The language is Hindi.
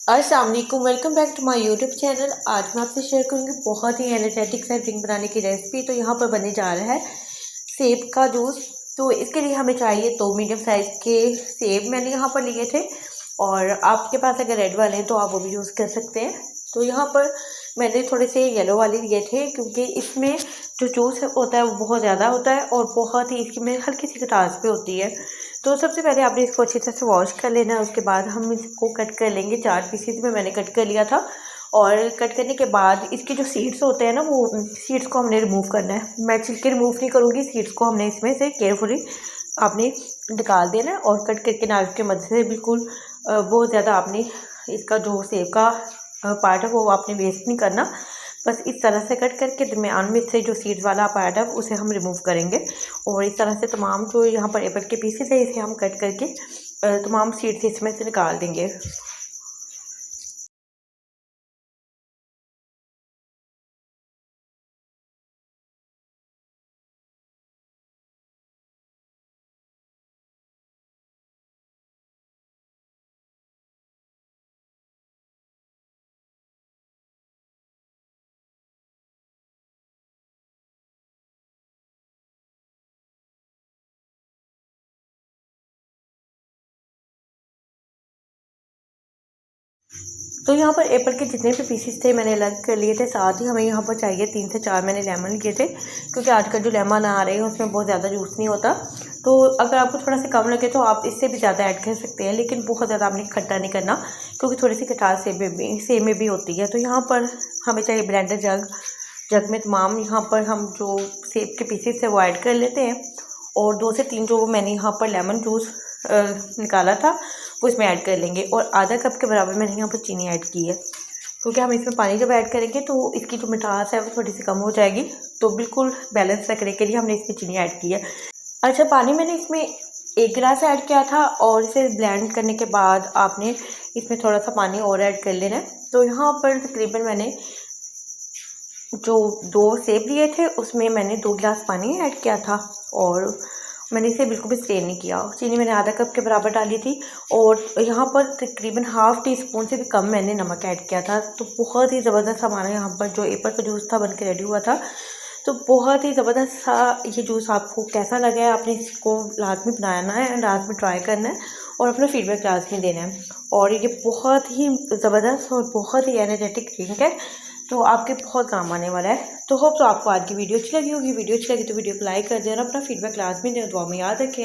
अस्सलाम वालेकुम, welcome back to my YouTube channel. आज मैं आपसे शेयर करूंगी बहुत ही एनर्जेटिक सा ड्रिंक बनाने की रेसिपी। तो यहाँ पर बनने जा रहा है सेब का जूस। तो इसके लिए हमें चाहिए 2 मीडियम साइज़ के सेब मैंने यहाँ पर लिए थे, और आपके पास अगर रेड वाले हैं तो आप वो भी यूज़ कर सकते हैं। तो यहाँ पर मैंने थोड़े से येलो वाले लिए थे, क्योंकि इसमें जो जूस होता है वो बहुत ज़्यादा होता है और बहुत ही इसकी में हल्की सी खटास भी होती है। तो सबसे पहले आपने इसको अच्छी तरह से वॉश कर लेना है। उसके बाद हम इसको कट कर लेंगे। 4 पीसेज में मैंने कट कर लिया था, और कट करने के बाद इसके जो सीड्स होते हैं ना, वो सीड्स को हमने रिमूव करना है। मैं छिलके रिमूव नहीं करूँगी, सीड्स को हमने इसमें से केयरफुली आपने निकाल देना है। और कट करके नाइफ के मदद से बिल्कुल बहुत ज़्यादा आपने इसका जो सेब का पार्ट है वो आपने वेस्ट नहीं करना। बस इस तरह से कट करके दरमियान में से जो सीड्स वाला पार्ट है उसे हम रिमूव करेंगे। और इस तरह से तमाम जो यहाँ पर एप्पल के पीसेस है इसे हम कट करके तमाम सीड्स इसमें से निकाल देंगे। तो यहाँ पर एप्पल के जितने भी पीसेस थे मैंने अलग कर लिए थे। साथ ही हमें यहाँ पर चाहिए 3 से 4 मैंने लेमन लिए थे, क्योंकि आजकल जो लेमन आ रहे हैं उसमें बहुत ज़्यादा जूस नहीं होता। तो अगर आपको थोड़ा सा कम लगे तो आप इससे भी ज़्यादा ऐड कर सकते हैं, लेकिन बहुत ज़्यादा आपने खट्टा नहीं करना, क्योंकि थोड़ी सी खटास सेब में भी होती है। तो यहाँ पर हमें चाहिए ब्लेंडर जग। जग में तमाम यहाँ पर हम जो सेब के पीसेस है वो ऐड कर लेते हैं, और 2 से 3 जो मैंने यहाँ पर लेमन जूस निकाला था वो इसमें ऐड कर लेंगे। और आधा कप के बराबर मैंने यहाँ पर चीनी ऐड की है, क्योंकि हम इसमें पानी जब ऐड करेंगे तो इसकी जो मिठास है वो थोड़ी सी कम हो जाएगी। तो बिल्कुल बैलेंस रखने के लिए हमने इसमें चीनी ऐड की है। अच्छा, पानी मैंने इसमें 1 गिलास ऐड किया था, और इसे ब्लेंड करने के बाद आपने इसमें थोड़ा सा पानी और ऐड कर लेना है। तो यहाँ पर तकरीबन मैंने जो 2 सेब लिए थे उसमें मैंने 2 गिलास पानी ऐड किया था, और मैंने इसे बिल्कुल भी स्ट्रेन नहीं किया। चीनी मैंने आधा कप के बराबर डाली थी, और यहाँ पर तकरीबन हाफ़ टी स्पून से भी कम मैंने नमक ऐड किया था। तो बहुत ही ज़बरदस्त हमारा यहाँ पर जो एप्पल का जूस था बन के रेडी हुआ था। तो बहुत ही ज़बरदस्त सा ये जूस आपको कैसा लगा है, आपने इसको लाजमी बनाना है एंड लाजमी ट्राई करना है, और अपना फीडबैक लाजमी देना है। और ये बहुत ही ज़बरदस्त और बहुत ही एनर्जेटिक ड्रिंक है, तो आपके बहुत काम आने वाला है। तो होप तो आपको आज की वीडियो अच्छी लगी होगी। वीडियो अच्छी लगी तो वीडियो को लाइक कर देना, अपना फीडबैक लाजमी देना। दुआ में याद रखें।